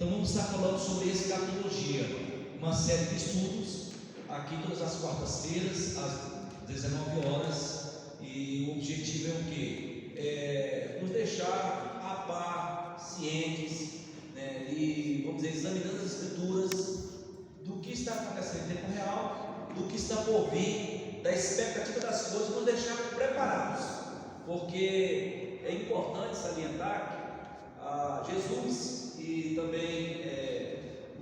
Então vamos estar falando sobre escatologia, uma série de estudos, aqui todas as quartas-feiras, às 19 horas, e o objetivo é o quê? Nos deixar a par, cientes, né, e vamos dizer, examinando as escrituras, do que está acontecendo em tempo real, do que está por vir, da expectativa das coisas, nos deixar preparados, porque é importante salientar que Jesus e também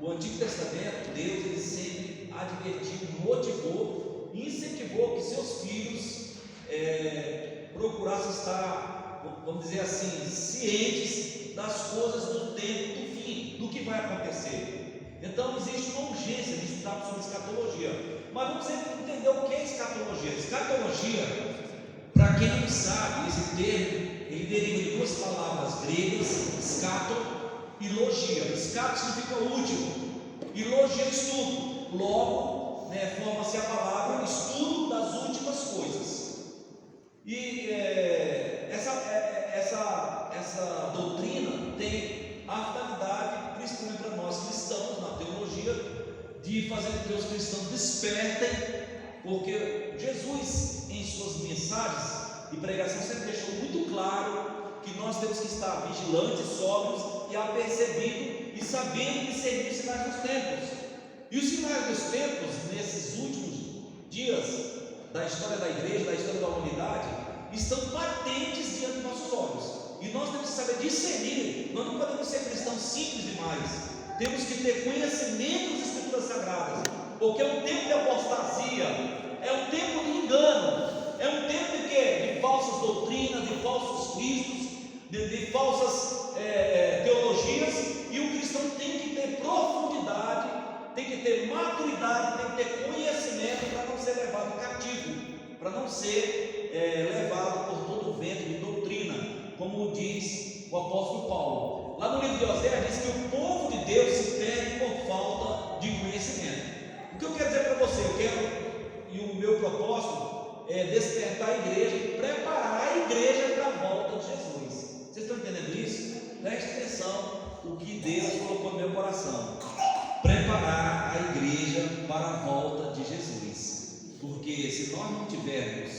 o Antigo Testamento, Deus ele sempre advertiu, motivou, incentivou que seus filhos procurassem estar, vamos dizer assim, cientes das coisas do tempo, do fim, do que vai acontecer. Então existe uma urgência de estudar sobre escatologia, mas vamos entender o que é escatologia. Escatologia, para quem não sabe, esse termo ele deriva de duas palavras gregas, scato e logia. Scato significa último e logia é estudo. Logo, forma-se a palavra estudo das últimas coisas. E essa doutrina tem a finalidade, principalmente para nós cristãos, na teologia, de fazer com que os cristãos despertem, porque Jesus, em suas mensagens e pregação, sempre deixou muito claro que nós temos que estar vigilantes, sóbrios e apercebidos e sabendo discernir os sinais dos tempos. E os sinais dos tempos, nesses últimos dias da história da igreja, da história da humanidade, estão patentes diante dos nossos olhos. E nós temos que saber discernir. Nós não podemos ser cristãos simples demais. Temos que ter conhecimento das escrituras sagradas, porque é um tempo de apostasia, é um tempo de engano, é um tempo de quê? De falsas doutrinas, de falsos cristos, de falsas teologias. E o cristão tem que ter profundidade, tem que ter maturidade, tem que ter conhecimento para não ser levado cativo, para não ser levado por todo o vento de doutrina, como diz o apóstolo Paulo. Lá no livro de Oséias diz que o povo de Deus se perde por falta de conhecimento. O que eu quero dizer para você? Eu quero, e o meu propósito é despertar a igreja e preparar a igreja para a volta de Jesus. Vocês estão entendendo isso? Preste atenção o que Deus colocou no meu coração: preparar a igreja para a volta de Jesus. Porque se nós não tivermos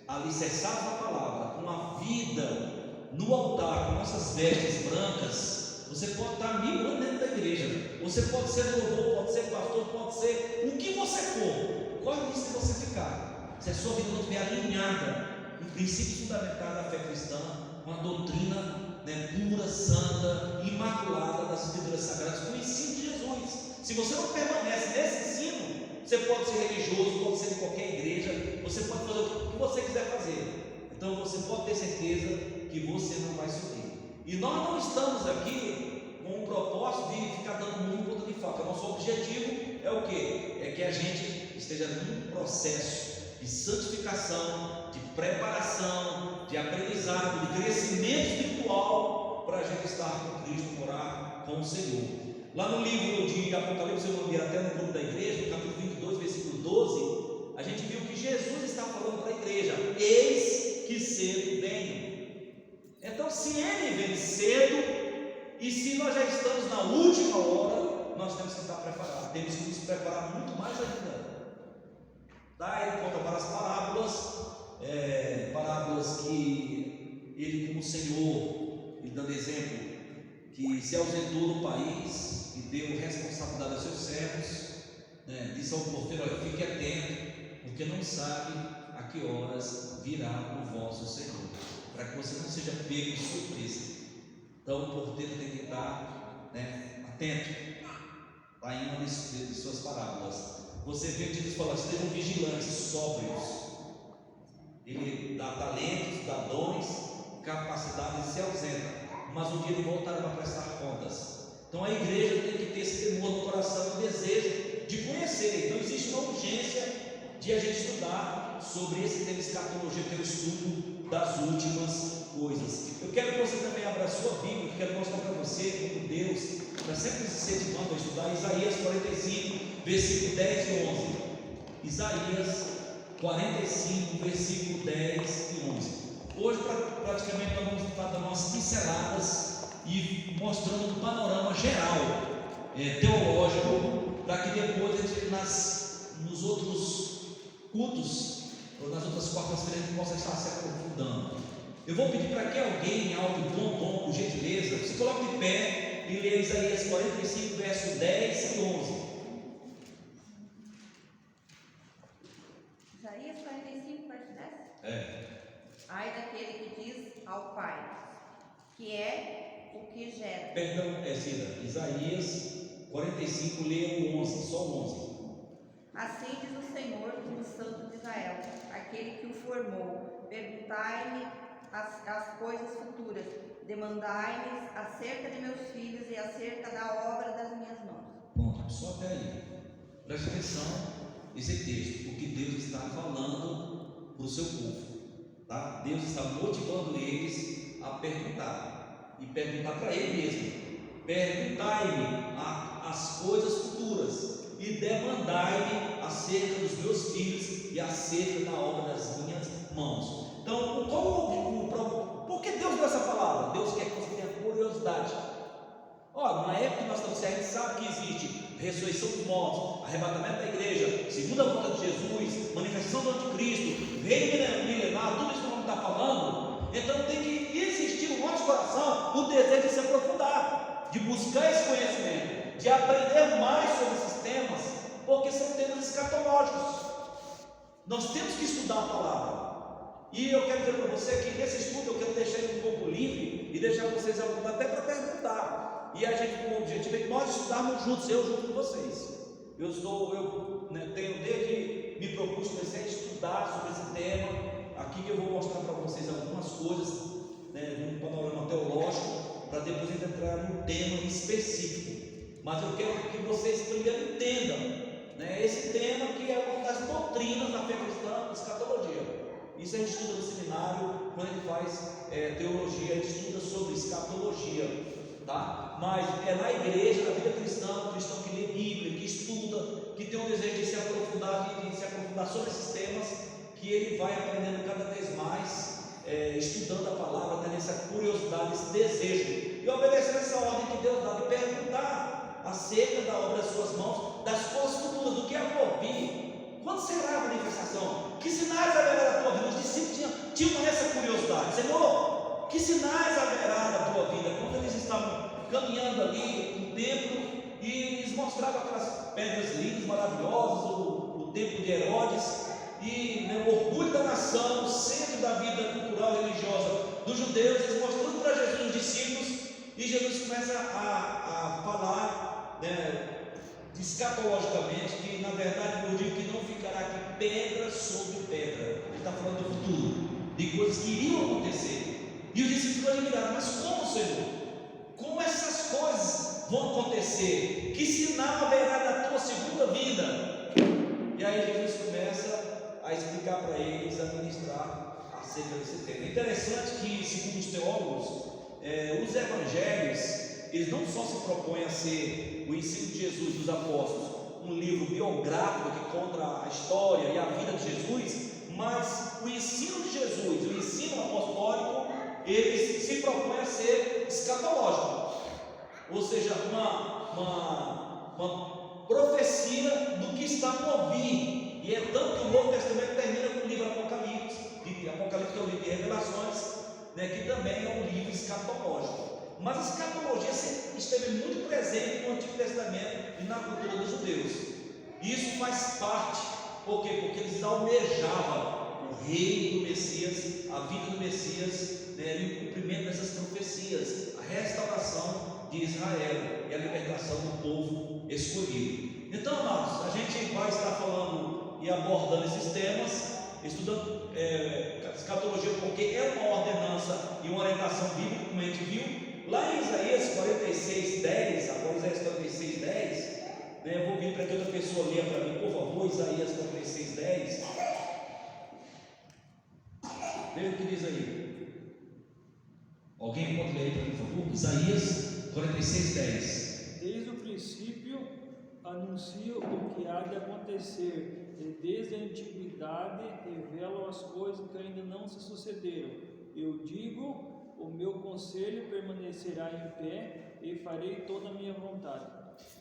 alicerçados na palavra, com a vida no altar, com nossas vestes brancas, você pode estar 1000 anos dentro da igreja, você pode ser louvor, pode ser pastor, pode ser o que você for. Corre o risco de você ficar, se a sua vida não estiver alinhada em princípios fundamentais da fé cristã, com a doutrina pura, santa, imaculada das escrituras sagradas, com o ensino de Jesus. Se você não permanece nesse ensino, você pode ser religioso, pode ser de qualquer igreja, você pode fazer o que você quiser fazer. Então você pode ter certeza que você não vai subir. E nós não estamos aqui com o propósito de ficar dando muito ponta de faca. Nosso objetivo é o quê? É que a gente esteja num processo de santificação, de preparação, de aprendizado, de crescimento espiritual, para a gente estar com Cristo, morar com o Senhor. Lá no livro de Apocalipse, eu mandei até no grupo da igreja, no capítulo 22, versículo 12, a gente viu que Jesus está falando para a igreja: eis que cedo venho. Então, se ele vem cedo, e se nós já estamos na última hora, nós temos que estar preparados, temos que nos preparar muito mais ainda. Ele conta várias parábolas que ele, como Senhor, e dando exemplo, que se ausentou do país e deu responsabilidade aos seus servos, disse ao porteiro: olha, fique atento, porque não sabe a que horas virá o vosso Senhor, para que você não seja pego de surpresa. Então o porteiro tem que estar atento. Está em uma de suas parábolas. Você vê que Jesus fala: estejam vigilantes, sóbrios. Ele dá talentos, dá dons, capacidade, e se ausenta, mas um dia ele voltará para prestar contas. Então a igreja tem que ter esse temor no coração, o desejo de conhecer. Então existe uma urgência de a gente estudar sobre esse tema de escatologia, que é o estudo das últimas coisas. Eu quero que você também abra a sua Bíblia, quero mostrar para você como Deus está sempre incentivando a estudar Isaías 45, versículo 10 e 11. Isaías 45, versículo 10 e 11. Hoje praticamente nós vamos estar dando umas pinceladas e mostrando um panorama geral teológico, para que depois a gente, nos outros cultos, ou nas outras quartas-feiras, a gente possa estar se aprofundando. Eu vou pedir para que alguém, em alto e bom tom, por gentileza, se coloque de pé e leia Isaías 45, verso 10 e 11. Isaías 45, verso 10? É. Ai daquele que diz ao Pai, que é o que gera. Perdão, Cida, Isaías 45, leia o 11, só o 11. Assim diz o Senhor, o Santo de Israel, aquele que o formou: perguntai-me as coisas futuras, demandai-me acerca de meus filhos e acerca da obra das minhas mãos. Pronto, só até aí. Preste atenção nesse texto, o que Deus está falando para o seu povo, tá? Deus está motivando eles a perguntar, e perguntar para Ele mesmo: perguntai-me as coisas futuras e demandai-me acerca dos meus filhos e acerca da obra das minhas mãos. Então, por que Deus deu essa palavra? Deus quer que você tenha curiosidade. Na época que nós estamos certos, a gente sabe que existe ressurreição dos mortos, arrebatamento da igreja, segunda volta de Jesus, manifestação do anticristo, reino milenar, tudo isso que vamos estar falando. Então tem que existir no nosso coração o desejo de se aprofundar, de buscar esse conhecimento, de aprender mais sobre esses temas, porque são temas escatológicos. Nós temos que estudar a palavra. E eu quero dizer para você que nesse estudo eu quero deixar ele um pouco livre e deixar vocês à vontade até para perguntar. E a gente, com o objetivo é que nós estudarmos juntos, eu junto com vocês. Eu tenho desde me propus, comecei a estudar sobre esse tema. Aqui que eu vou mostrar para vocês algumas coisas, num panorama teológico, para depois entrar num tema específico. Mas eu quero que vocês primeiro entendam esse tema que é uma das doutrinas da fé cristã, escatologia. Isso a gente estuda no seminário, quando a gente faz teologia, a gente estuda sobre escatologia, tá? Mas é na igreja, na vida cristã, o cristão que lê Bíblia, que estuda, que tem um desejo de se aprofundar sobre esses temas, que ele vai aprendendo cada vez mais, estudando a palavra, tendo essa curiosidade, esse desejo, e obedecendo essa ordem que Deus dá de perguntar acerca da obra das suas mãos, das coisas futuras, do que há por vir. Quando será a manifestação? Que sinais haverá da tua vida? Os discípulos tinham essa curiosidade. Senhor, que sinais haverá da tua vida? Quando eles estavam caminhando ali no templo e eles mostravam aquelas pedras lindas, maravilosas, o templo de Herodes, e o orgulho da nação, o centro da vida cultural e religiosa dos judeus, eles mostrando para Jesus os discípulos, e Jesus começa a falar, escatologicamente, que na verdade eu digo que não ficará aqui pedra sobre pedra. Ele está falando do futuro, de coisas que iriam acontecer. E os discípulos admiraram: mas como, Senhor? Como essas coisas vão acontecer? Que sinal haverá da tua segunda vinda? E aí Jesus começa a explicar para eles, a ministrar acerca desse tema. É interessante que, segundo os teólogos, os evangelhos, eles não só se propõem a ser o ensino de Jesus dos apóstolos, um livro biográfico que conta a história e a vida de Jesus, mas o ensino de Jesus, o ensino apostólico, eles se propõem a ser escatológico, ou seja, uma profecia do que está por vir. E é tanto que o Novo Testamento termina com o livro Apocalipse, que é o livro de Revelações, que também é um livro escatológico. Mas a escatologia sempre esteve muito presente no Antigo Testamento e na cultura dos judeus. E isso faz parte, por quê? Porque eles almejavam o reino do Messias, a vida do Messias, e o cumprimento dessas profecias, a restauração de Israel e a libertação do povo escolhido. Então, amados, a gente vai estar falando e abordando esses temas, estudando escatologia, porque é uma ordenança e uma orientação bíblica, como a gente viu. Lá em Isaías 46, 10, agora Isaías 46, 10, eu vou pedir para que outra pessoa leia para mim, por favor, Isaías 46, 10. Veja o que diz aí. Alguém pode ler aí para mim, por favor? Isaías 46, 10. Desde o princípio anuncio o que há de acontecer, e desde a antiguidade revelo as coisas que ainda não se sucederam. Eu digo: o meu conselho permanecerá em pé e farei toda a minha vontade.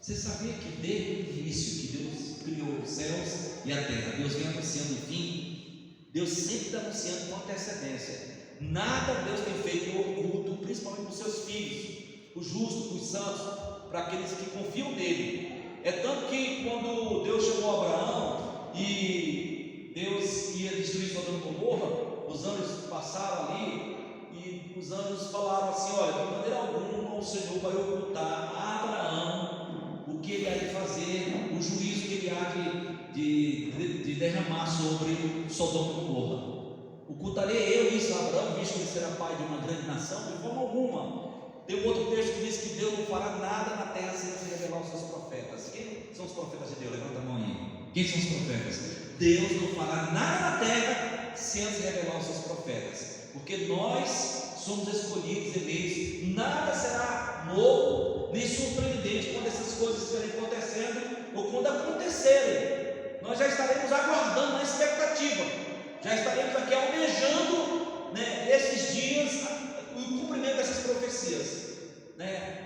Você sabia que desde o início que Deus criou os céus e a terra, Deus vem anunciando o fim? Deus sempre está anunciando com antecedência. Nada Deus tem feito oculto, principalmente para os seus filhos, os justos, os santos, para aqueles que confiam nele. É tanto que quando Deus chamou Abraão e Deus ia destruir Sodoma e Gomorra, os anjos passaram ali e os anjos falaram assim: olha, de maneira alguma o Senhor vai ocultar a Abraão o que ele há de fazer, o juízo que ele há de derramar sobre Sodoma e Gomorra. Ocultarei eu isso a Abraão, visto que ele será pai de uma grande nação? De forma alguma. Tem um outro texto que diz que Deus não fará nada na terra sem se revelar aos seus profetas. Quem são os profetas de Deus? Levanta a mão aí. Quem são os profetas? Deus não fará nada na terra sem se revelar aos seus profetas, porque nós somos escolhidos, eleitos. Nada será novo nem surpreendente quando essas coisas estiverem acontecendo ou quando acontecerem. Nós já estaremos aguardando na expectativa, já estaremos aqui almejando, esses dias, o cumprimento dessas profecias,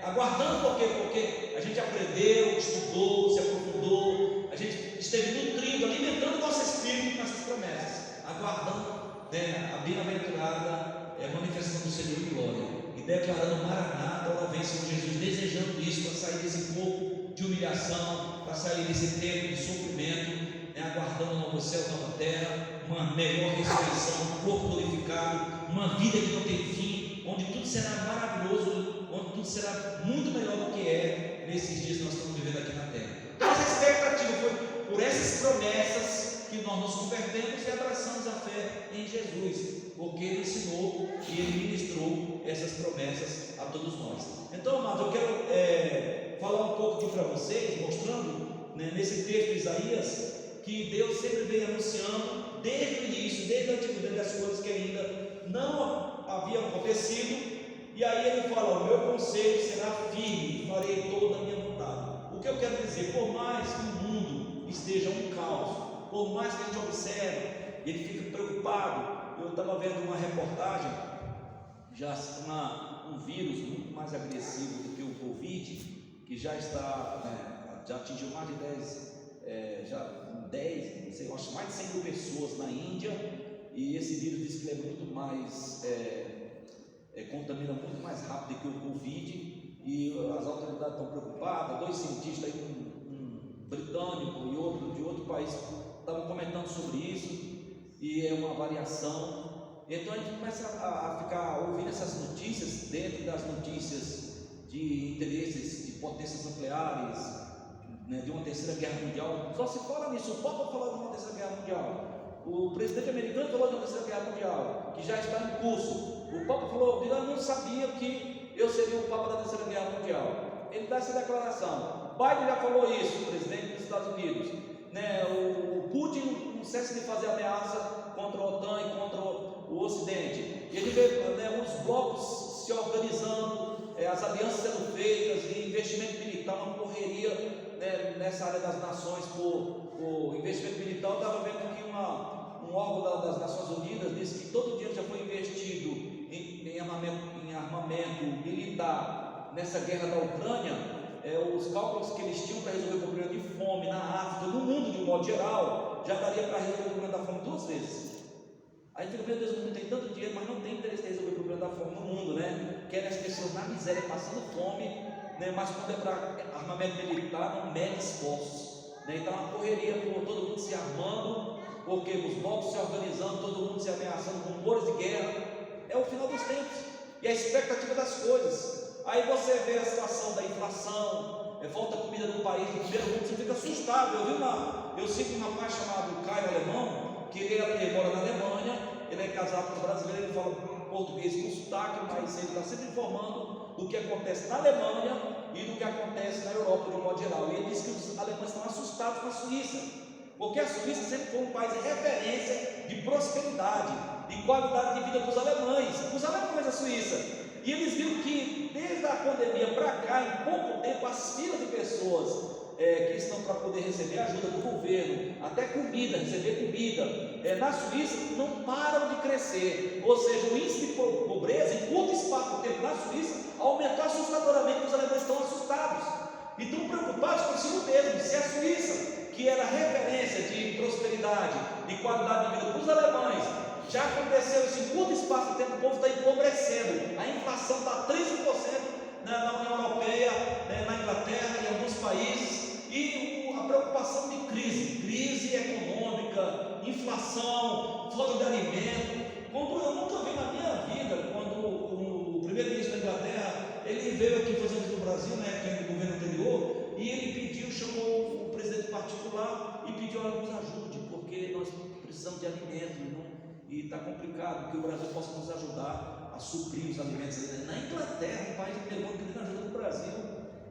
aguardando. Por quê? Porque a gente aprendeu, estudou, se aprofundou, a gente esteve nutrindo, alimentando o nosso espírito com essas promessas, aguardando a bem-aventurada manifestação do Senhor em glória e declarando: Maranata, ora vem, Senhor Jesus, desejando isso para sair desse corpo de humilhação, para sair desse tempo de sofrimento, aguardando um novo céu, nova terra, uma melhor ressurreição, um corpo glorificado, uma vida que não tem fim, onde tudo será maravilhoso, onde tudo será muito melhor do que é nesses dias que nós estamos vivendo aqui na terra. Então essa expectativa foi por essas promessas que nós nos convertemos e abraçamos a fé em Jesus, porque Ele ensinou e Ele ministrou essas promessas a todos nós. Então, amados, eu quero falar um pouco aqui para vocês, mostrando nesse texto de Isaías, que Deus sempre vem anunciando desde o início, desde a antiguidade, das coisas que ainda não haviam acontecido. E aí Ele fala: o meu conselho será firme, farei toda a minha vontade. O que eu quero dizer? Por mais que o mundo esteja um caos, por mais que a gente observe e ele fica preocupado. Eu estava vendo uma reportagem, já um vírus muito mais agressivo do que o Covid, que já está, já atingiu mais de 10, não sei, acho mais de 100 mil pessoas na Índia, e esse vírus diz que ele é muito mais, contamina muito mais rápido que o Covid, e as autoridades estão preocupadas. 2 cientistas aí, um britânico e outro de outro país, estavam comentando sobre isso, e é uma variação. Então a gente começa a ficar ouvindo essas notícias, dentro das notícias de interesses de potências nucleares, de uma terceira guerra mundial. Só se fala nisso. O Papa falou de uma terceira guerra mundial, o presidente americano falou de uma terceira guerra mundial, que já está em curso. O Papa falou: eu não sabia que eu seria o Papa da terceira guerra mundial. Ele dá essa declaração. Biden já falou isso, o presidente dos Estados Unidos. O Putin não cessa de fazer ameaça contra a OTAN e contra o Ocidente. E ele vê os blocos se organizando, as alianças sendo feitas, e investimento militar, uma correria nessa área das nações por investimento militar. Eu estava vendo que um órgão das Nações Unidas disse que todo dia já foi investido em armamento militar nessa guerra da Ucrânia. Os cálculos que eles tinham para resolver o problema de fome na África, no mundo de um modo geral, já daria para resolver o problema da fome 2 vezes. Aí fica: meu Deus, o mundo tem tanto dinheiro, mas não tem interesse em resolver o problema da fome no mundo, Querem as pessoas na miséria, passando fome, mas quando é para armamento militar, não mede esforços, Então uma correria por todo mundo se armando, porque os blocos se organizando, todo mundo se ameaçando, rumores de guerra. É o final dos tempos e a expectativa das coisas. Aí você vê a situação da inflação, falta comida no país, no primeiro mundo, você fica assustado. Eu sigo um rapaz chamado Caio Alemão, que ele mora na Alemanha, ele é casado com um brasileiro, ele fala português com sotaque, mas ele está sempre informando do que acontece na Alemanha e do que acontece na Europa de um modo geral. E ele diz que os alemães estão assustados com a Suíça, porque a Suíça sempre foi um país de referência de prosperidade e qualidade de vida para os alemães da Suíça. E eles viram que desde a pandemia para cá, em pouco tempo, as filas de pessoas que estão para poder receber ajuda do governo, até comida, receber comida, na Suíça não param de crescer. Ou seja, o índice de pobreza em curto espaço de tempo na Suíça aumentou assustadoramente, os alemães estão assustados e estão preocupados consigo mesmo. Se a Suíça, que era referência de prosperidade, de qualidade de vida para os alemães, já aconteceu isso em curto espaço de tempo, o povo está empobrecendo, a inflação está 13% na União Europeia, na Inglaterra e em alguns países, e a preocupação de crise econômica, inflação, falta de alimento, como eu nunca vi na minha vida, quando o primeiro-ministro da Inglaterra, ele veio aqui fazer isso no Brasil, na época do governo anterior, e ele chamou o presidente particular e pediu: olha, nos ajude, porque nós precisamos de alimento, e está complicado, que o Brasil possa nos ajudar a suprir os alimentos. Na Inglaterra, um país de primeiro mundo, pedindo ajuda do Brasil.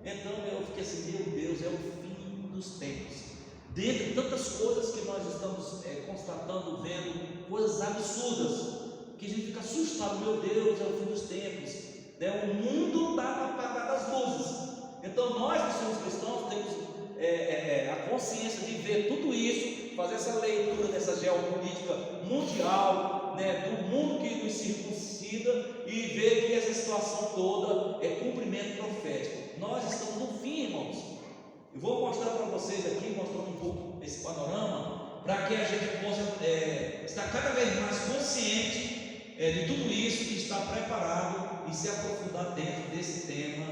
Então eu fiquei assim: meu Deus, é o fim dos tempos. Dentre tantas coisas que nós estamos constatando, vendo, coisas absurdas, que a gente fica assustado: meu Deus, é o fim dos tempos, o mundo está no apagar das luzes. Então nós que somos cristãos temos a consciência de ver tudo isso, fazer essa leitura dessa geopolítica mundial, do mundo que nos circuncida, e ver que essa situação toda é cumprimento profético. Nós estamos no fim, irmãos. Eu vou mostrar para vocês aqui, mostrando um pouco esse panorama, para que a gente possa estar cada vez mais consciente de tudo isso, e estar preparado e se aprofundar dentro desse tema,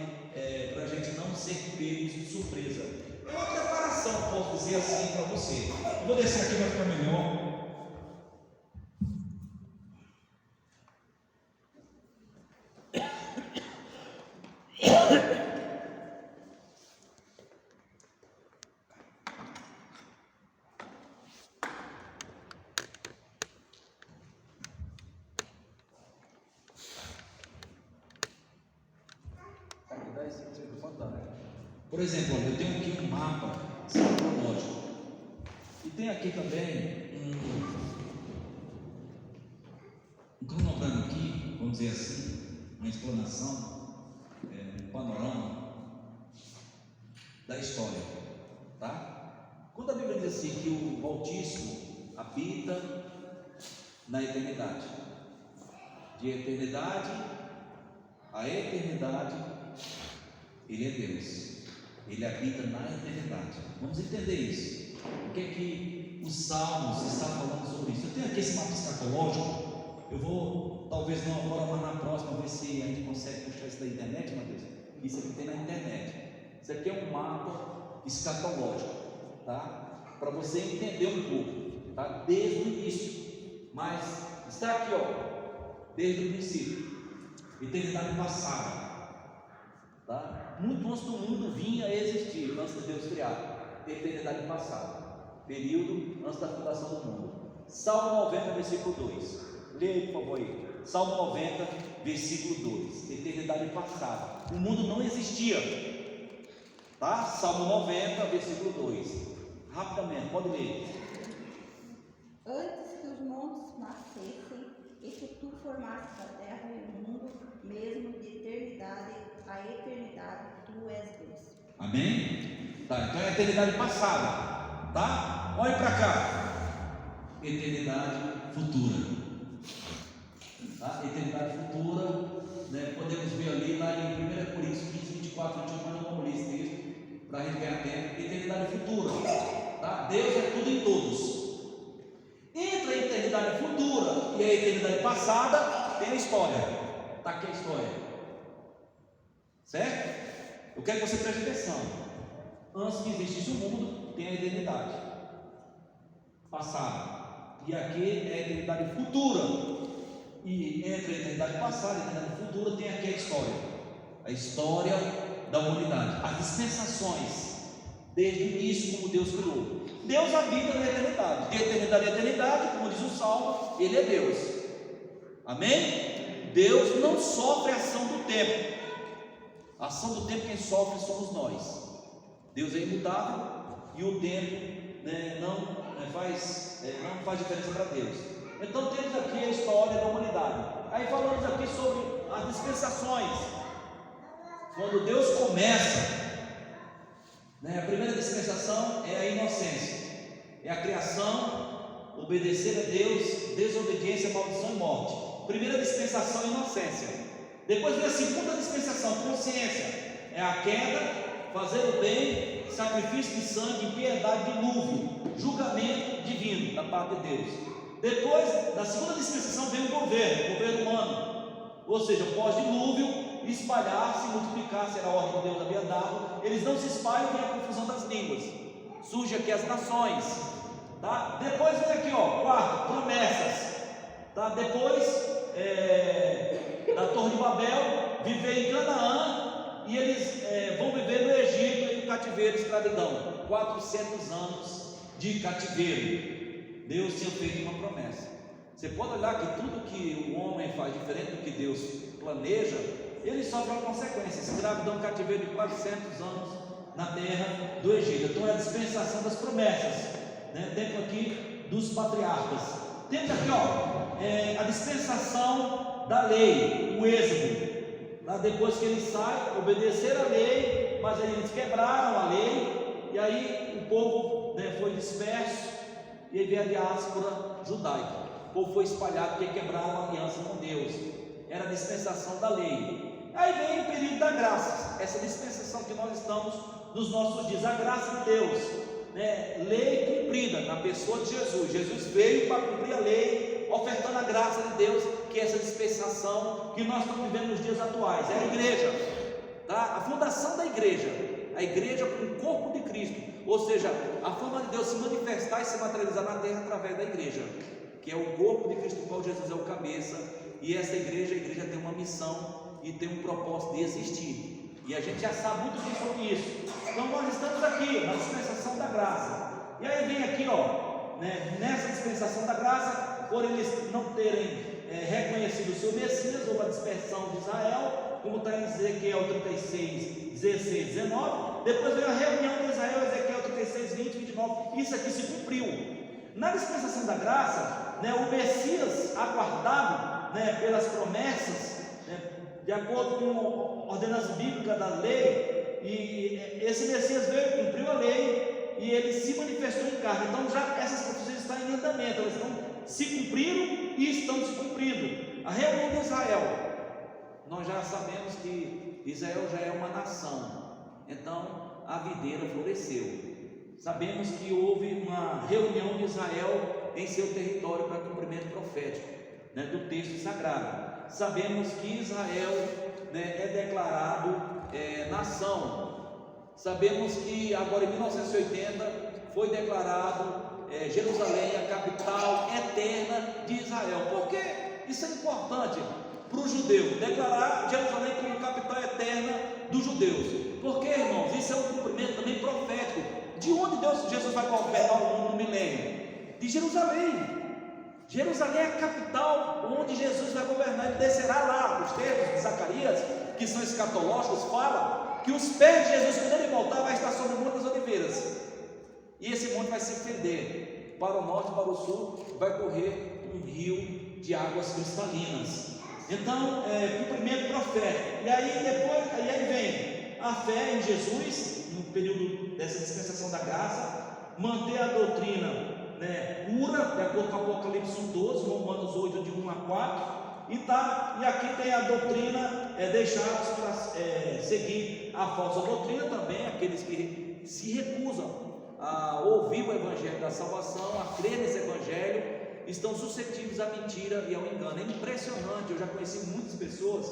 para a gente não ser pegos de surpresa. É uma preparação, posso dizer assim para você. Eu vou descer aqui, vai ficar melhor. Por exemplo, eu tenho aqui um mapa astrológico, e tem aqui também um cronograma aqui, vamos dizer assim, uma explanação, um panorama da história, tá? Quando a Bíblia diz assim que o Altíssimo habita na eternidade, de eternidade a eternidade, Ele é Deus. Ele habita na eternidade. Vamos entender isso. O que é que os Salmos estão falando sobre isso? Eu tenho aqui esse mapa escatológico. Eu vou, talvez não agora, mas na próxima, ver se a gente consegue puxar isso da internet, Matheus. Isso aqui tem na internet. Isso aqui é um mapa escatológico, tá? Para você entender um pouco, tá? Desde o início. Mas está aqui, ó, desde o princípio. Eternidade passada. Tá? Muito antes do mundo vinha a existir, antes de Deus criar. Eternidade passada, período antes da fundação do mundo. Salmo 90, versículo 2. Leia, por favor, aí. Salmo 90, versículo 2. Eternidade passada. O mundo não existia. Tá? Salmo 90, versículo 2. Rapidamente, pode ler. Antes que os montes nascessem, e que tu formastes a terra e o mundo, mesmo de eternidade a eternidade, tu és Deus. Amém? Tá, então é a eternidade passada, tá? Olhe para cá. Eternidade futura. Tá? Eternidade futura, podemos ver ali lá em 1 Coríntios 15, 24, 21, mas não vamos ler esse texto para a gente ganhar tempo. Eternidade futura, tá? Deus é tudo em todos. Entre a eternidade futura e a eternidade passada tem a história. Está aqui a história. Certo? Eu quero que você preste atenção. Antes que existisse o mundo, tem a eternidade passada. E aqui é a eternidade futura. E entre a eternidade passada e a eternidade futura tem aqui a história. A história da humanidade. As dispensações. Desde o início, como Deus criou. Deus habita na eternidade. De eternidade a eternidade, como diz o Salmo, Ele é Deus. Amém? Deus não sofre a ação do tempo. A ação do tempo, quem sofre somos nós. Deus é imutável e o tempo não faz diferença para Deus. Então temos aqui a história da humanidade. Aí falamos aqui sobre as dispensações. Quando Deus começa, a primeira dispensação é a inocência, é a criação, obedecer a Deus, desobediência, maldição e morte. Primeira dispensação é a inocência. Depois vem a segunda dispensação, consciência, é a queda fazer o bem, sacrifício de sangue, impiedade, dilúvio, julgamento divino da parte de Deus. Depois da segunda dispensação vem o governo humano, ou seja, pós-dilúvio, espalhar-se, multiplicar-se, era a ordem que Deus havia dado. Eles não se espalham, vem a confusão das línguas, surge aqui as nações, tá? Depois vem aqui, quarto, promessas, tá? Depois da Torre de Babel, viver em Canaã, e eles vão viver no Egito em cativeiro, escravidão, 400 anos de cativeiro. Deus tinha feito uma promessa. Você pode olhar que tudo que o homem faz diferente do que Deus planeja, ele sofre uma consequência. Escravidão, cativeiro de 400 anos na terra do Egito. Então é a dispensação das promessas, né? Tempo aqui dos patriarcas. Temos aqui a dispensação da lei, o êxodo. Depois que eles saem, obedeceram a lei, mas aí eles quebraram a lei, e aí o povo foi disperso, e aí veio a diáspora judaica. O povo foi espalhado porque quebraram a aliança com Deus. Era a dispensação da lei. Aí vem o período da graça, essa dispensação que nós estamos nos nossos dias, a graça de Deus, né? Lei cumprida na pessoa de Jesus. Jesus veio para cumprir a lei, ofertando a graça de Deus, que é essa dispensação que nós estamos vivendo nos dias atuais. É a igreja, tá? A fundação da igreja, a igreja com o corpo de Cristo, ou seja, a forma de Deus se manifestar e se materializar na terra através da igreja, que é o corpo de Cristo, qual Jesus é o cabeça. E essa igreja, a igreja tem uma missão e tem um propósito de existir, e a gente já sabe muito bem sobre isso. Então nós estamos aqui na dispensação da graça, e aí vem aqui, nessa dispensação da graça, por eles não terem reconhecido o seu Messias, ou a dispersão de Israel, como está em Ezequiel 36, 16, 19. Depois veio a reunião de Israel, Ezequiel 36, 20, 29. Isso aqui se cumpriu. Na dispensação da graça, o Messias aguardado, pelas promessas, de acordo com a ordenança bíblica da lei, e esse Messias veio, cumpriu a lei, e ele se manifestou em carne. Então já essas profecias estão em andamento, elas se cumpriram e estão se cumprindo. A reunião de Israel, nós já sabemos que Israel já é uma nação, então a videira floresceu. Sabemos que houve uma reunião de Israel em seu território para cumprimento profético, do texto sagrado. Sabemos que Israel é declarado nação. Sabemos que agora em 1980 foi declarado Jerusalém a capital eterna de Israel. Por quê? Isso é importante para o judeu, declarar Jerusalém como capital eterna dos judeus. Porque, irmãos, isso é um cumprimento também profético. De onde Jesus vai governar o mundo no milênio? De Jerusalém. Jerusalém é a capital onde Jesus vai governar. Ele descerá lá. Os textos de Zacarias, que são escatológicos, falam que os pés de Jesus, quando ele voltar, vai estar sobre o Monte das Oliveiras, e esse monte vai se fender para o norte e para o sul, vai correr um rio de águas cristalinas. Então, cumprimento profético. E aí depois, aí vem a fé em Jesus, no período dessa dispensação da graça, manter a doutrina pura, de acordo com Apocalipse 12, Romanos 8, de 1 a 4, e aqui tem a doutrina deixados para seguir a falsa doutrina também, aqueles que se recusam a ouvir o Evangelho da salvação, a crer nesse Evangelho, estão suscetíveis à mentira e ao engano. É impressionante, eu já conheci muitas pessoas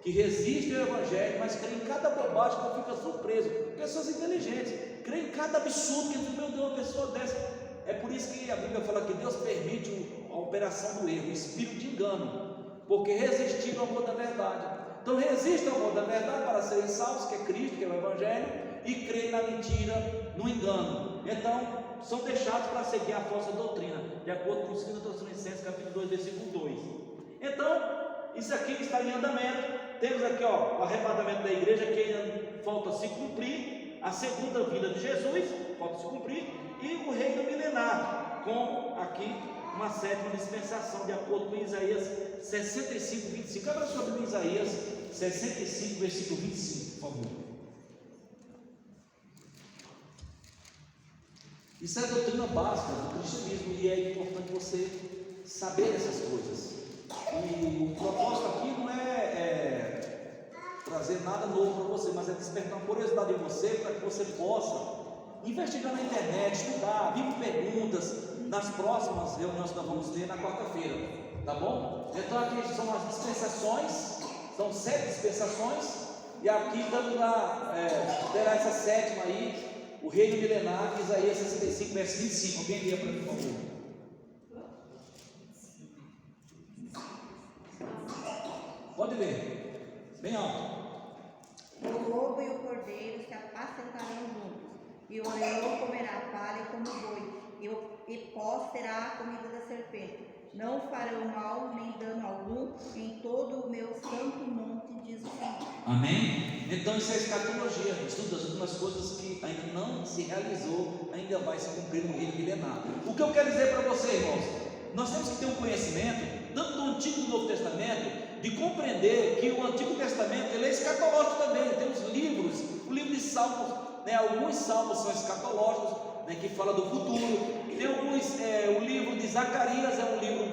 que resistem ao Evangelho, mas creem em cada bobagem, que eu fico surpreso. Pessoas inteligentes, creem em cada absurdo, que meu Deus, uma pessoa dessa. É por isso que a Bíblia fala que Deus permite a operação do erro, o espírito de engano, porque resistiram ao amor da verdade. Então resistam ao amor da verdade para serem salvos, que é Cristo, que é o Evangelho, e creem na mentira, no engano. Então são deixados para seguir a falsa doutrina, de acordo com 2 Tessalonicenses capítulo 2, versículo 2. Então isso aqui está em andamento. Temos aqui o arrebatamento da igreja, que ainda falta se cumprir, a segunda vinda de Jesus falta se cumprir, e o reino milenar, com aqui uma sétima dispensação, de acordo com Isaías 65, 25. Abra sua Bíblia em Isaías 65, versículo 25, por favor. Isso é a doutrina básica do cristianismo, e é importante você saber essas coisas. E o propósito aqui não é trazer nada novo para você, mas é despertar uma curiosidade em você, para que você possa investigar na internet, estudar, vir com perguntas nas próximas reuniões que nós vamos ter na quarta-feira, tá bom? Então aqui são as dispensações, são 7 dispensações, e aqui estamos terá essa 7ª aí, o reino milenar, Isaías 65, verso 25. Alguém lia para mim, por favor? Pode ler, bem alto. O lobo e o cordeiro se apacentarão juntos, e o leão comerá palha como boi, e pós terá a comida da serpente. Não farão mal nem dano algum em todo o meu santo monte, diz o Senhor. Amém? Então isso é escatologia, estudo das últimas coisas que ainda não se realizou, ainda vai se cumprir no reino milenar. O que eu quero dizer para você, irmãos, nós temos que ter um conhecimento, tanto do Antigo e do Novo Testamento, de compreender que o Antigo Testamento ele é escatológico também. Temos livros, o livro de Salmos, alguns salmos são escatológicos, que fala do futuro. Tem alguns, o livro de Zacarias é um livro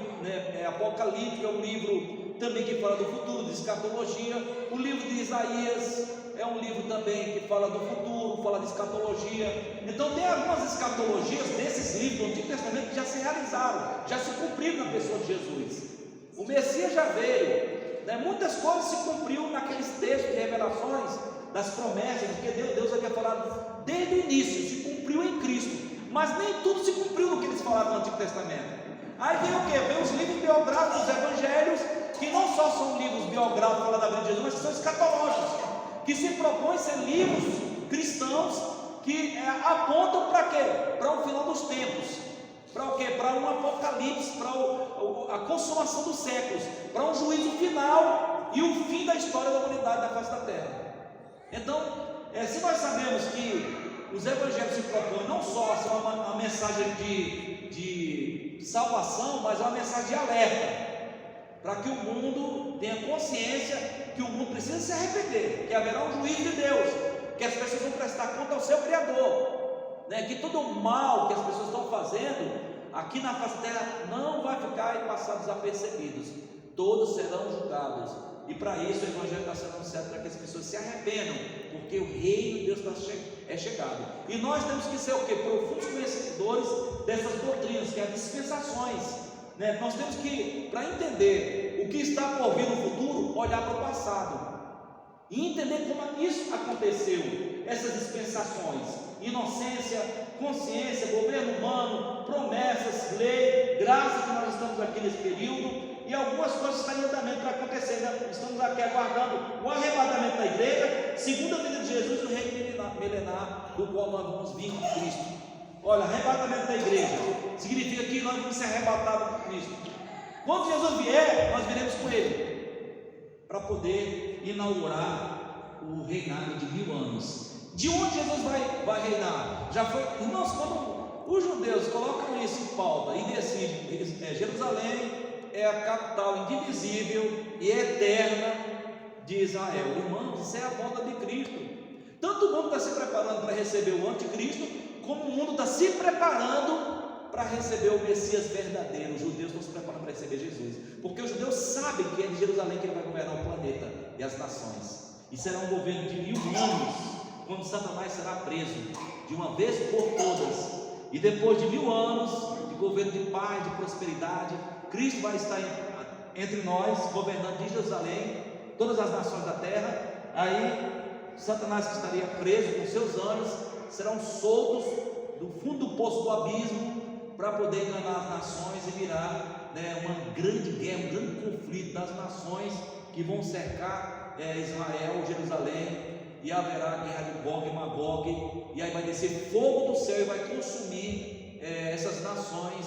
apocalíptico, é um livro também que fala do futuro, de escatologia. O livro de Isaías é um livro também que fala do futuro, fala de escatologia. Então tem algumas escatologias desses livros do Antigo Testamento que já se realizaram, já se cumpriram na pessoa de Jesus. O Messias já veio, muitas coisas se cumpriu naqueles textos de revelações, das promessas, porque Deus havia falado desde o início, se cumpriu em Cristo, mas nem tudo se cumpriu no que eles falaram no Antigo Testamento. Aí vem o que? Vem os livros biográficos dos evangelhos, que não só são livros biográficos falando da vida de Jesus, mas que são escatológicos, que se propõem ser livros cristãos que apontam para quê? Para o final dos tempos. Para o quê? Para um apocalipse, para a consumação dos séculos, para um juízo final e o fim da história da humanidade da face da terra. Então, se nós sabemos que os evangelhos se propõem não só a ser uma mensagem de salvação, mas é uma mensagem de alerta, para que o mundo tenha consciência que o mundo precisa se arrepender, que haverá um juízo de Deus, que as pessoas vão prestar conta ao seu Criador. Que todo o mal que as pessoas estão fazendo aqui na face da terra não vai ficar e passar desapercebidos, todos serão julgados, e para isso o Evangelho está sendo anunciado, para que as pessoas se arrependam, porque o reino de Deus é chegado, e nós temos que ser o que? Profundos conhecedores dessas doutrinas, que é as dispensações, nós temos que, para entender o que está por vir no futuro, olhar para o passado, e entender como isso aconteceu, essas dispensações, inocência, consciência, governo humano, promessas, lei, graça, que nós estamos aqui nesse período, e algumas coisas estão em andamento para acontecer, estamos aqui aguardando o arrebatamento da igreja, segunda vinda de Jesus, o reino milenar, do qual nós vamos vir com Cristo. Olha, arrebatamento da igreja significa que nós vamos ser arrebatados com Cristo. Quando Jesus vier, nós viremos com Ele, para poder inaugurar o reinado de 1000 anos. De onde Jesus vai reinar? Já foi, irmãos, quando os judeus colocam isso em pauta e decidem, Jerusalém é a capital indivisível e eterna de Israel. Irmãos, isso é a volta de Cristo. Tanto o mundo está se preparando para receber o anticristo, como o mundo está se preparando para receber o Messias verdadeiro. Os judeus estão se preparando para receber Jesus, porque os judeus sabem que é de Jerusalém que ele vai governar o planeta e as nações, e será um governo de 1000 anos, quando Satanás será preso de uma vez por todas, e depois de 1000 anos de governo de paz, de prosperidade, Cristo vai estar entre nós, governando de Jerusalém, todas as nações da terra. Aí Satanás, que estaria preso com seus anjos, serão soltos do fundo do poço do abismo, para poder enganar as nações e virar uma grande guerra, um grande conflito das nações que vão cercar Israel, Jerusalém, e haverá a guerra de Gog e Magog, e aí vai descer fogo do céu e vai consumir essas nações,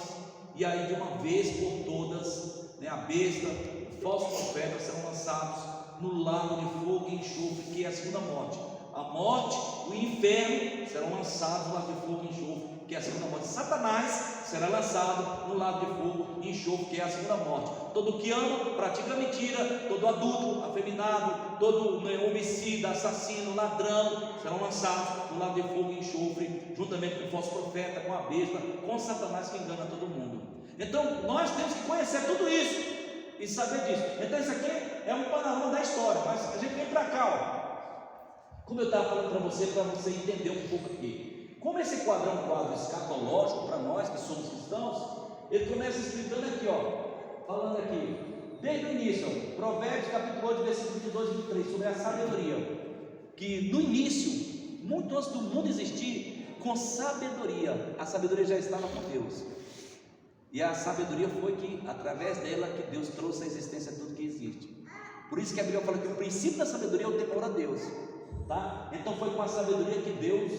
e aí de uma vez por todas, a besta, o falso profeta serão lançados no lago de fogo e enxofre, que é a segunda morte. A morte, o inferno serão lançados no lago de fogo e enxofre, que é a segunda morte. Satanás será lançado no lago de fogo e enxofre, que é a segunda morte. Todo que ama, pratica mentira, todo adulto, afeminado, todo homicida, assassino, ladrão, serão lançados no lago de fogo e enxofre, juntamente com o falso profeta, com a besta, com Satanás, que engana todo mundo. Então nós temos que conhecer tudo isso e saber disso. Então isso aqui é um panorama da história, mas a gente vem para cá, ó. Como eu estava falando para você entender um pouco aqui. Como esse quadro é um quadro escatológico para nós que somos cristãos, ele começa explicando aqui, ó, falando aqui, desde o início, Provérbios capítulo 8, versículo 22 e 23, sobre a sabedoria, que no início, muito antes do mundo existir, com sabedoria, a sabedoria já estava com Deus, e a sabedoria foi que, através dela, que Deus trouxe a existência de tudo que existe. Por isso que a Bíblia fala que o princípio da sabedoria é o temor a Deus, tá? Então foi com a sabedoria que Deus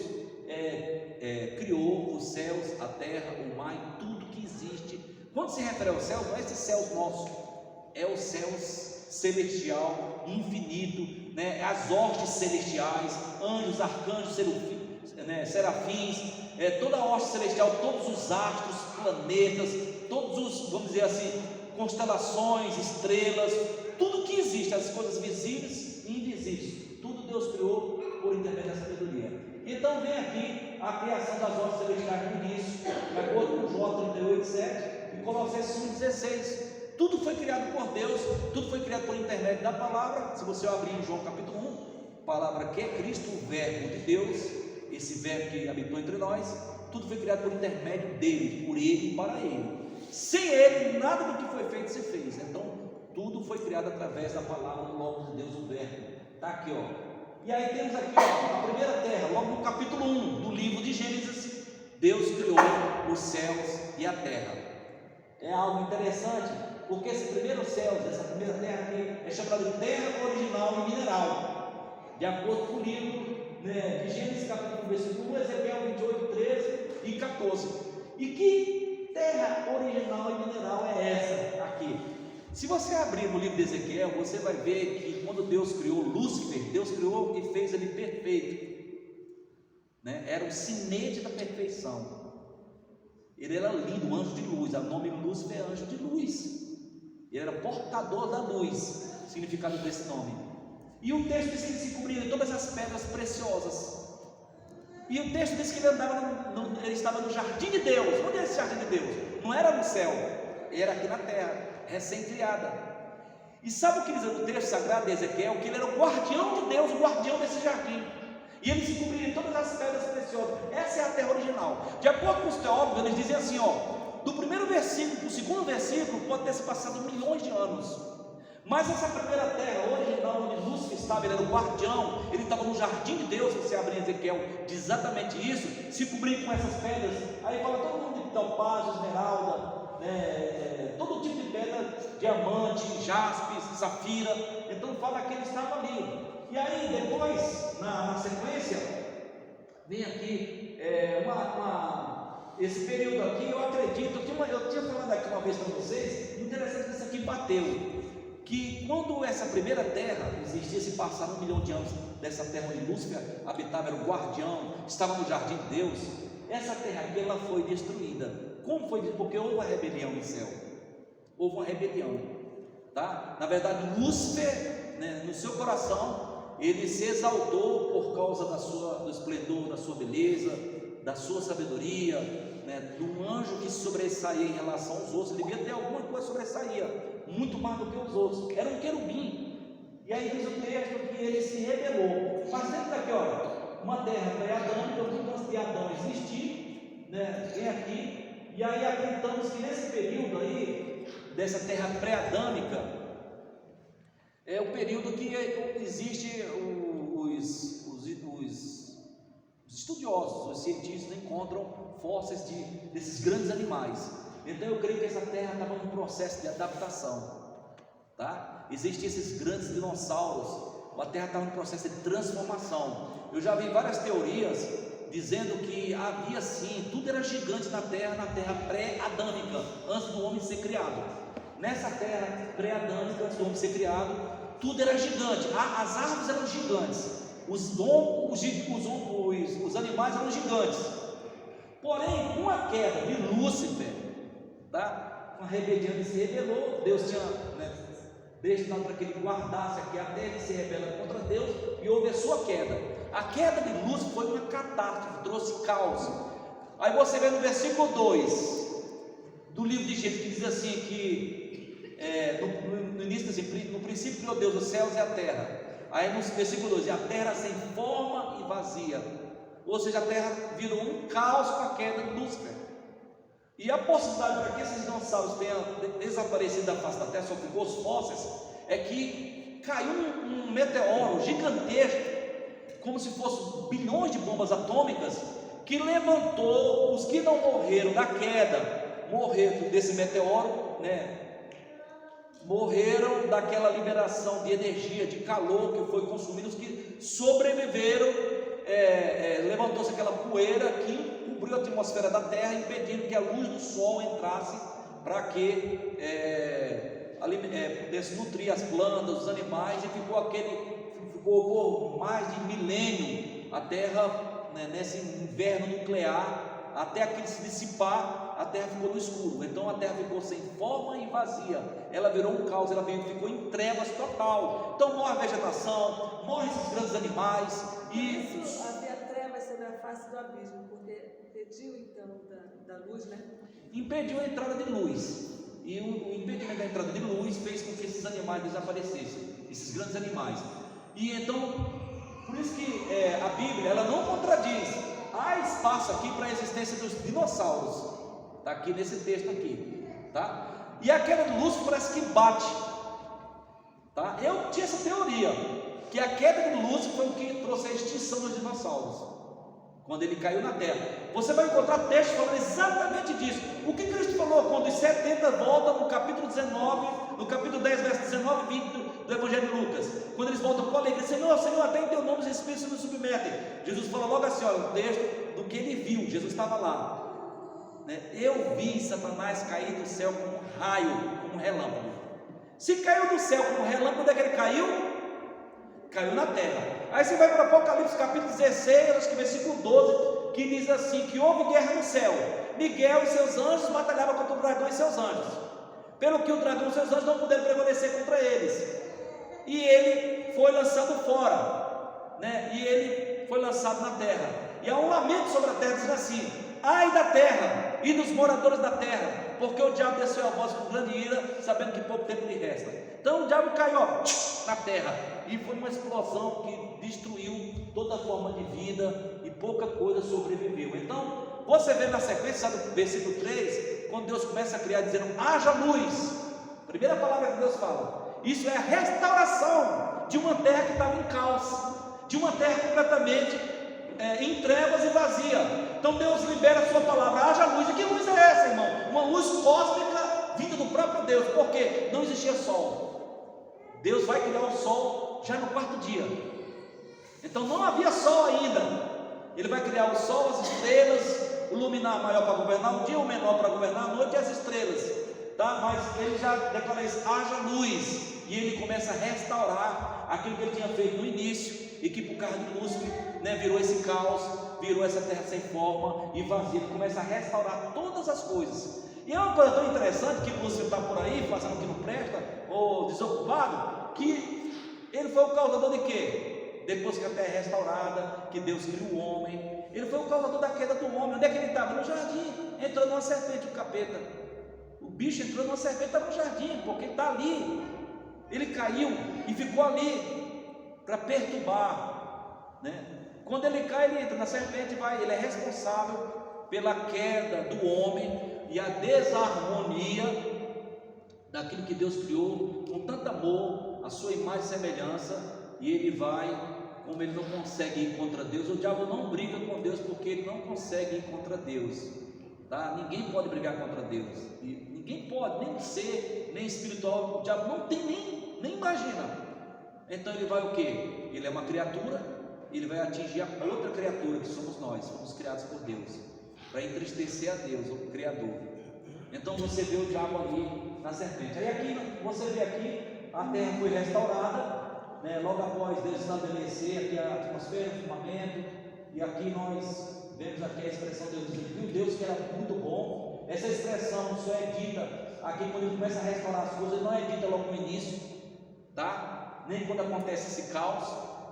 criou os céus, a terra, o mar e tudo que existe. Quando se refere aos céus, não é esses céus nossos, é os céus celestial, infinito, né? As hostes celestiais, anjos, arcanjos, serafins, toda a hoste celestial, todos os astros, planetas, todos os, vamos dizer assim, constelações, estrelas, tudo que existe, as coisas visíveis e invisíveis, tudo Deus criou por intermédio da sabedoria. Então vem aqui a criação das hostes celestiais no início, de acordo com Jó 38:7 e Colossenses 1:16. Tudo foi criado por Deus, tudo foi criado por intermédio da palavra. Se você abrir em João capítulo 1, palavra que é Cristo, o verbo de Deus, esse verbo que habitou entre nós, tudo foi criado por intermédio dele, por ele e para ele. Sem ele, nada do que foi feito se fez. Então, tudo foi criado através da palavra do Logos de Deus, o verbo. Está aqui, ó. E aí temos aqui, ó, a primeira terra, logo no capítulo 1 do livro de Gênesis, Deus criou os céus e a terra. É algo interessante, porque esse primeiro céu, essa primeira terra aqui, é chamada de terra original e mineral, de acordo com o livro, né, de Gênesis capítulo 1, versículo 1, Ezequiel 28, 13 e 14. E que terra original e mineral é essa aqui? Se você abrir no livro de Ezequiel, você vai ver que quando Deus criou Lúcifer, Deus criou e fez ele perfeito, né? Era o sinete da perfeição. Ele era lindo, anjo de luz. O nome Lúcifer é anjo de luz. Ele era portador da luz, significado desse nome. E o texto diz que ele se cobria de todas as pedras preciosas. E o texto diz que ele estava no jardim de Deus. Onde é esse jardim de Deus? Não era no céu, era aqui na terra, recém-criada. E sabe o que diz no texto sagrado de Ezequiel? Que ele era o guardião de Deus, o guardião desse jardim. E ele se cobria de todas as pedras preciosas. Essa é a terra original. De acordo com os teólogos, eles dizem assim, ó, do primeiro versículo para o segundo versículo pode ter se passado milhões de anos. Mas essa primeira terra original, onde Lúcifer estava, ele era o guardião, ele estava no jardim de Deus. Você abre em Ezequiel, diz exatamente isso, se cobrir com essas pedras. Aí fala todo mundo de topázio, esmeralda, todo tipo de pedra, diamante, jaspe, safira. Então fala que ele estava ali. E aí depois, na sequência, vem aqui esse período aqui, eu acredito, eu tinha falado aqui uma vez para vocês, interessante que isso aqui bateu, que quando essa primeira terra existia, se passaram 1 milhão de anos dessa terra onde Lúcifer habitava, era o guardião, estava no jardim de Deus, essa terra aqui ela foi destruída. Como foi? Porque houve uma rebelião no céu, houve uma rebelião, tá? Na verdade Lúcifer, né, no seu coração, ele se exaltou por causa do esplendor, da sua beleza, da sua sabedoria, né, do anjo que sobressaía em relação aos outros. Ele devia ter alguma coisa que sobressaía, muito mais do que os outros, era um querubim. E aí diz o texto que ele se rebelou. Mas dentro daqui, olha, uma terra pré-adâmica, muito antes de Adão existir, né, vem aqui, e aí acreditamos que nesse período aí, dessa terra pré-adâmica, é o período que existe os estudiosos, os cientistas encontram fósseis desses grandes animais. Então eu creio que essa terra estava num processo de adaptação, tá? Existem esses grandes dinossauros, a terra estava num processo de transformação. Eu já vi várias teorias dizendo que havia sim, tudo era gigante na terra pré-adâmica, antes do homem ser criado. Nessa terra pré-adâmica, antes do homem ser criado, tudo era gigante, as árvores eram gigantes, os animais eram gigantes. Porém, com a queda de Lúcifer, tá? Com a rebelião, ele se rebelou. Deus tinha, né, destinado para que ele guardasse aqui a terra, ele se rebela contra Deus e houve a sua queda. A queda de Lúcifer foi uma catástrofe, trouxe caos. Aí você vê no versículo 2 do livro de Gênesis, que diz assim, que no início assim, no princípio criou Deus os céus e a terra. Aí no versículo 2, e a terra sem forma e vazia, ou seja, a terra virou um caos com a queda de Lúcifer. E a possibilidade para que esses dinossauros tenham desaparecido da face da terra, só ficou os fósseis, é que caiu um meteoro gigantesco, como se fossem bilhões de bombas atômicas, que levantou os que não morreram da queda, morreram desse meteoro, né? Morreram daquela liberação de energia, de calor que foi consumido. Os que sobreviveram, levantou-se aquela poeira que cobriu a atmosfera da terra, impedindo que a luz do sol entrasse para que pudesse nutrir as plantas, os animais, e ficou por mais de milênio a terra, né, nesse inverno nuclear, até aquele se dissipar, a terra ficou no escuro. Então a terra ficou sem forma e vazia, ela virou um caos, ela ficou em trevas total. Então morre a vegetação, morrem esses grandes animais. E isso havia trevas sobre a face do abismo, porque impediu então da luz, né? Impediu a entrada de luz. E o impedimento da entrada de luz fez com que esses animais desaparecessem, esses grandes animais. E então, por isso que a Bíblia, ela não contradiz. Há espaço aqui para a existência dos dinossauros. Está aqui nesse texto aqui, tá? E a queda de Lúcifer parece que bate, tá? Eu tinha essa teoria, que a queda de Lúcifer foi o que trouxe a extinção dos dinossauros, quando ele caiu na terra. Você vai encontrar textos falando exatamente disso. O que Cristo falou quando os 70 voltam no capítulo 19, no capítulo 10, verso 19 e 20 do Evangelho de Lucas, quando eles voltam com alegria: Senhor, Senhor, até em teu nome os espíritos nos submetem. Jesus fala logo assim, olha, o texto do que ele viu. Jesus estava lá, né? Eu vi Satanás cair do céu como um raio, como um relâmpago. Se caiu do céu como um relâmpago, onde é que ele caiu? Caiu na terra. Aí você vai para o Apocalipse capítulo 16, acho que versículo 12, que diz assim, que houve guerra no céu. Miguel e seus anjos batalhavam contra o dragão e seus anjos, pelo que o dragão e seus anjos não puderam prevalecer contra eles, e ele foi lançado fora, né? E ele foi lançado na terra. E há um lamento sobre a terra, dizendo assim: ai da terra e dos moradores da terra, porque o diabo desceu a voz com grande ira, sabendo que pouco tempo lhe resta. Então o diabo caiu na terra, e foi uma explosão que destruiu toda forma de vida, e pouca coisa sobreviveu. Então você vê na sequência, sabe, versículo 3, quando Deus começa a criar, dizendo: haja luz. Primeira palavra que Deus fala, isso é a restauração de uma terra que estava em caos, de uma terra completamente em trevas e vazia. Então Deus libera a sua palavra: haja luz. E que luz é essa, irmão? Uma luz cósmica vinda do próprio Deus, porque não existia sol. Deus vai criar o sol já no quarto dia. Então não havia sol ainda. Ele vai criar o sol, as estrelas, o luminar maior para governar o dia, o menor para governar a noite, e as estrelas, tá? Mas ele já declara isso: haja luz. E ele começa a restaurar aquilo que ele tinha feito no início, e que por causa de Lúcifer, né, virou esse caos, virou essa terra sem forma e vazia. Ele começa a restaurar todas as coisas. E é uma coisa tão interessante que Lúcifer está por aí fazendo o que não presta, ou desocupado, que ele foi o causador de quê? Depois que a terra é restaurada, que Deus cria o homem, ele foi o causador da queda do homem. Onde é que ele estava? No jardim. Entrou numa serpente, o capeta. O bicho entrou numa serpente, estava no jardim, porque ele está ali. Ele caiu e ficou ali para perturbar, né? Quando ele cai, ele entra na serpente, ele é responsável pela queda do homem e a desarmonia daquilo que Deus criou com tanto amor, a sua imagem e semelhança. E ele vai, como ele não consegue ir contra Deus, o diabo não briga com Deus, porque ele não consegue ir contra Deus, tá? Ninguém pode brigar contra Deus, e ninguém pode, nem ser, nem espiritual. O diabo não tem nem imagina. Então ele vai o quê? Ele é uma criatura, ele vai atingir a outra criatura, que somos nós, fomos criados por Deus, para entristecer a Deus, o Criador. Então você vê o diabo ali na serpente. Aí aqui, você vê aqui, a terra foi restaurada, né? Logo após Deus estabelecer aqui a atmosfera, o firmamento, e aqui nós vemos aqui a expressão de Deus, viu Deus que era muito bom. Essa expressão só é dita aqui quando ele começa a restaurar as coisas, não é dita logo no início, tá? Nem quando acontece esse caos,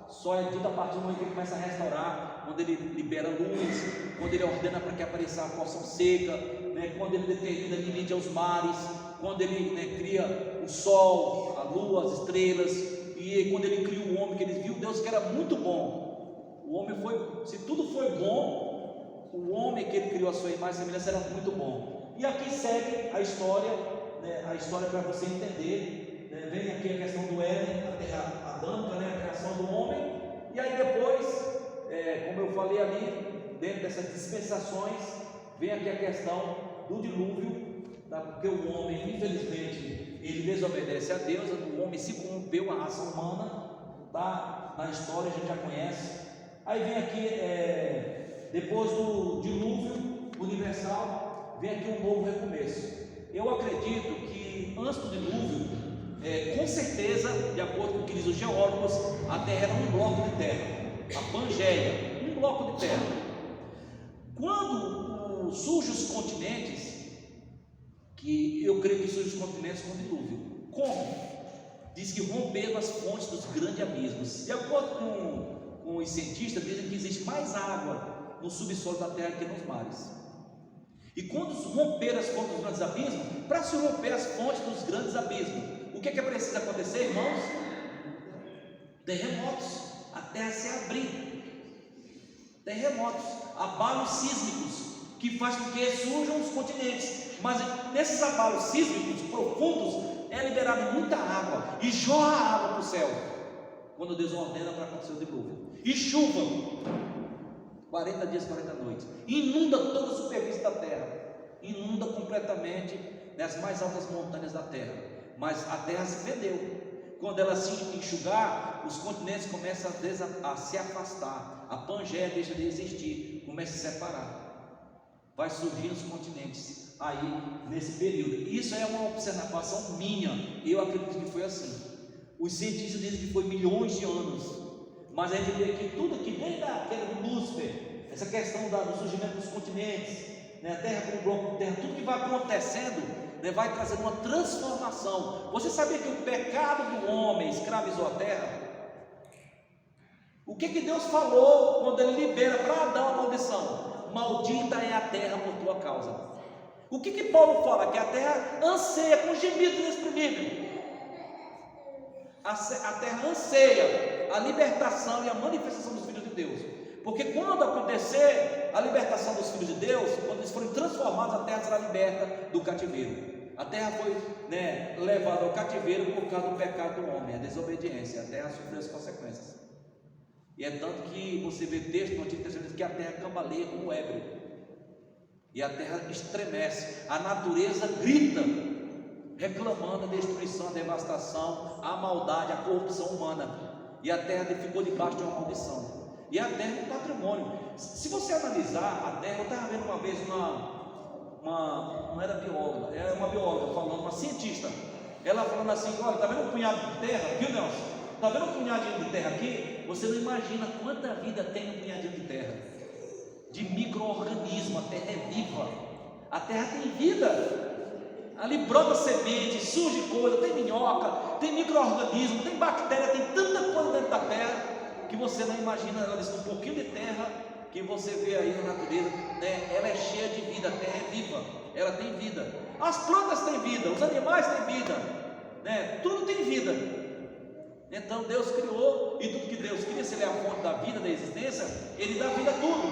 só é dito a partir do momento que ele começa a restaurar, quando ele libera luz, quando ele ordena para que apareça a porção seca, né? quando ele determina limite aos mares, quando ele cria o sol, a lua, as estrelas, e quando ele cria o homem, que ele viu Deus que era muito bom. O homem foi, se tudo foi bom, o homem que ele criou a sua imagem e semelhança era muito bom. E aqui segue a história, a história para você entender, vem aqui a questão do Éden, a terra adâmica, a criação do homem, e aí depois, como eu falei ali, dentro dessas dispensações, vem aqui a questão do dilúvio, porque o homem, infelizmente, ele desobedece a Deus, o homem se corrompeu, a raça humana, na história a gente já conhece. Aí vem aqui, depois do dilúvio universal, vem aqui um novo recomeço. Eu acredito que antes do dilúvio, com certeza, de acordo com o que diz os geólogos, a Terra era um bloco de terra, a Pangeia, um bloco de terra. Quando surgem os continentes, que eu creio que surgem os continentes com o dilúvio. Como? Diz que romperam as fontes dos grandes abismos. De acordo com os cientistas, dizem que existe mais água no subsolo da Terra que nos mares. E quando romperam as fontes dos grandes abismos, para se romper as fontes dos grandes abismos, o que é preciso acontecer, irmãos? Terremotos, a Terra se abrir. Terremotos, abalos sísmicos, que faz com que surjam os continentes. Mas nesses abalos sísmicos profundos é liberada muita água e jorra água para o céu, quando Deus ordena para acontecer o dilúvio. E chuva, 40 dias, 40 noites, inunda toda a superfície da terra, inunda completamente nas mais altas montanhas da terra. Mas a terra se fedeu. Quando ela se enxugar, os continentes começam a se afastar, a Pangeia deixa de existir, começa a se separar, vai surgir os continentes aí nesse período. Isso é uma observação minha, eu acredito que foi assim. Os cientistas dizem que foi milhões de anos, mas a gente vê que tudo aqui, desde a queda de Lúcifer, essa questão do surgimento dos continentes, a terra como bloco de terra, tudo que vai acontecendo, vai trazendo uma transformação. Você sabia que o pecado do homem escravizou a terra? O que Deus falou quando Ele libera para Adão a maldição? Maldita é a terra por tua causa. O que Paulo fala? Que a terra anseia com gemido inexprimível. A terra anseia a libertação e a manifestação dos filhos de Deus. Porque quando acontecer a libertação dos filhos de Deus, quando eles forem transformados, a terra será liberta do cativeiro. A terra foi levada ao cativeiro por causa do pecado do homem, a desobediência. A terra sofreu as consequências. E é tanto que você vê texto no Antigo Testamento que a terra cambaleia como ébrio. E a terra estremece, a natureza grita, reclamando a destruição, a devastação, a maldade, a corrupção humana. E a terra ficou debaixo de uma maldição. E a terra é um patrimônio. Se você analisar a terra, eu estava vendo uma vez não era bióloga, era uma bióloga falando, uma cientista, ela falando assim: olha, está vendo um punhado de terra, viu, Nelson? Está vendo um punhadinho de terra aqui? Você não imagina quanta vida tem um punhadinho de terra, de micro-organismo. A terra é viva, a terra tem vida, ali brota semente, surge coisa, tem minhoca, tem micro-organismo, tem bactéria, tem tanta coisa dentro da terra que você não imagina. Ela diz: um pouquinho de terra que você vê aí na natureza, ela é cheia de vida, a terra é viva, ela tem vida, as plantas têm vida, os animais têm vida, tudo tem vida. Então Deus criou, e tudo que Deus cria, se Ele é a fonte da vida, da existência, Ele dá vida a tudo.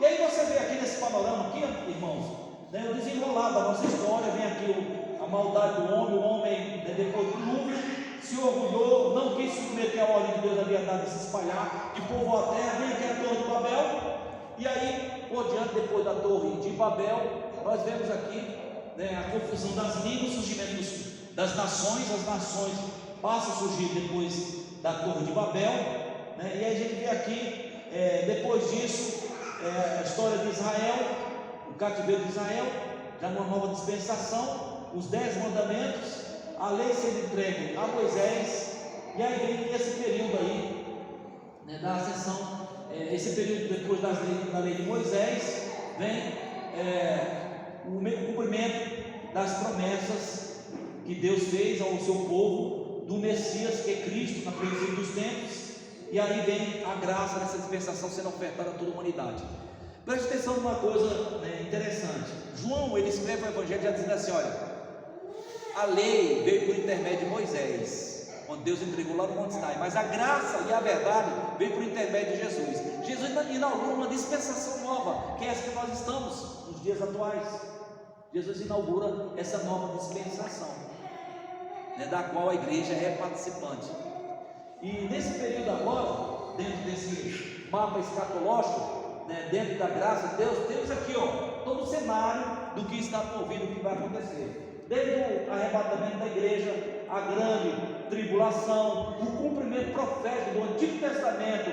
E aí você vê aqui nesse panorama aqui, irmãos, o desenrolar da nossa história. Vem aqui a maldade do homem. O homem, depois do dilúvio, se orgulhou, não quis submeter a ordem que Deus havia dado de se espalhar, de povoar a terra. Vem aqui a Torre de Babel. E aí, por diante, depois da Torre de Babel, nós vemos aqui a confusão das línguas, o surgimento das nações. As nações passam a surgir depois da Torre de Babel, e aí a gente vê aqui, depois disso, a história de Israel, o cativeiro de Israel, já numa nova dispensação, os 10 mandamentos, a lei sendo entregue a Moisés. E aí vem esse período aí, da ascensão. Esse período depois da lei de Moisés, vem o cumprimento das promessas que Deus fez ao seu povo, do Messias, que é Cristo, na plenitude dos tempos. E aí vem a graça dessa dispensação sendo ofertada a toda a humanidade. Preste atenção numa coisa, né, interessante. João, ele escreve o Evangelho já dizendo assim: olha, a lei veio por intermédio de Moisés, quando Deus entregou lá no Monte Sinai, mas a graça e a verdade veio por intermédio de Jesus. Jesus inaugura uma dispensação nova, que é essa que nós estamos nos dias atuais. Jesus inaugura essa nova dispensação, né, da qual a igreja é participante. E nesse período agora, dentro desse mapa escatológico, né, dentro da graça de Deus, temos aqui, ó, todo o cenário do que está por vir, do que vai acontecer. Desde o arrebatamento da igreja, a grande tribulação, o cumprimento profético do Antigo Testamento,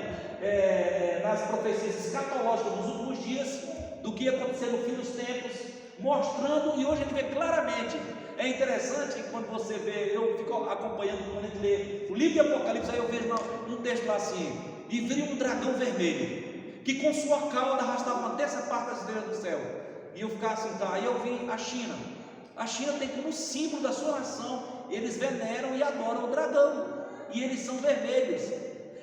nas profecias escatológicas dos últimos dias, do que ia acontecer no fim dos tempos, mostrando, e hoje a gente vê claramente. É interessante que quando você vê, eu fico acompanhando quando a gente lê o livro de Apocalipse, aí eu vejo um texto lá assim: e vi um dragão vermelho, que com sua cauda arrastava uma terça parte das estrelas do céu. E eu ficava assim, tá, aí eu vi a China. A China tem como símbolo da sua nação, eles veneram e adoram o dragão, e eles são vermelhos,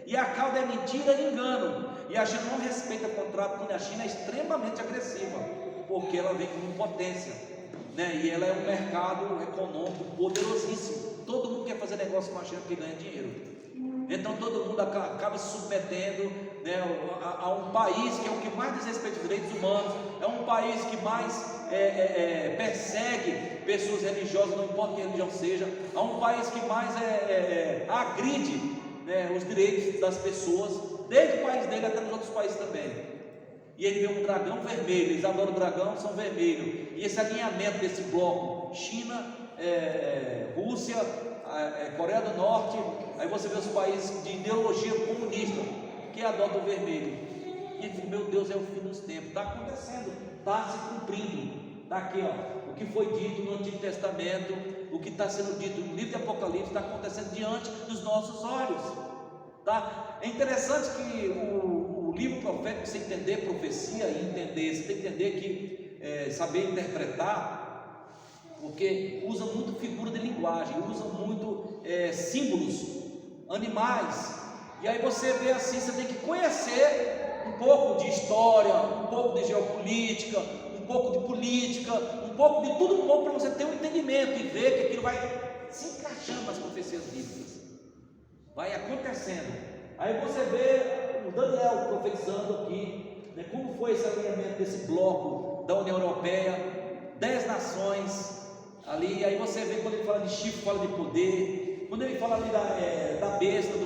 e a cauda é mentira e engano, e a China não respeita contrato, porque a China é extremamente agressiva, porque ela vem como potência, né? E ela é um mercado econômico poderosíssimo. Todo mundo quer fazer negócio com a China porque ganha dinheiro. Então todo mundo acaba se submetendo, né, a um país que é o que mais diz respeito aos direitos humanos, é um país que mais persegue pessoas religiosas, não importa que religião seja, é um país que mais agride, né, os direitos das pessoas, desde o país dele até nos outros países também. E ele vê um dragão vermelho, eles adoram o dragão, são vermelhos. E esse alinhamento desse bloco, China, Rússia, Coreia do Norte, aí você vê os países de ideologia comunista que adotam o vermelho. E ele diz: meu Deus, é o fim dos tempos, está acontecendo, está se cumprindo. Está aqui, ó, o que foi dito no Antigo Testamento, o que está sendo dito no livro de Apocalipse, está acontecendo diante dos nossos olhos. Tá? É interessante que o livro profético, você entender profecia e entender, você tem que entender que saber interpretar, porque usa muito figura de linguagem, usa muito símbolos, animais, e aí você vê assim, você tem que conhecer um pouco de história, um pouco de geopolítica, um pouco de política, um pouco de tudo um pouco, para você ter um entendimento e ver que aquilo vai se encaixando nas profecias bíblicas, vai acontecendo. Aí você vê o Daniel profetizando aqui, né, como foi esse alinhamento desse bloco da União Europeia, 10 nações ali. Aí você vê quando ele fala de chifre, fala de poder, quando ele fala ali da besta,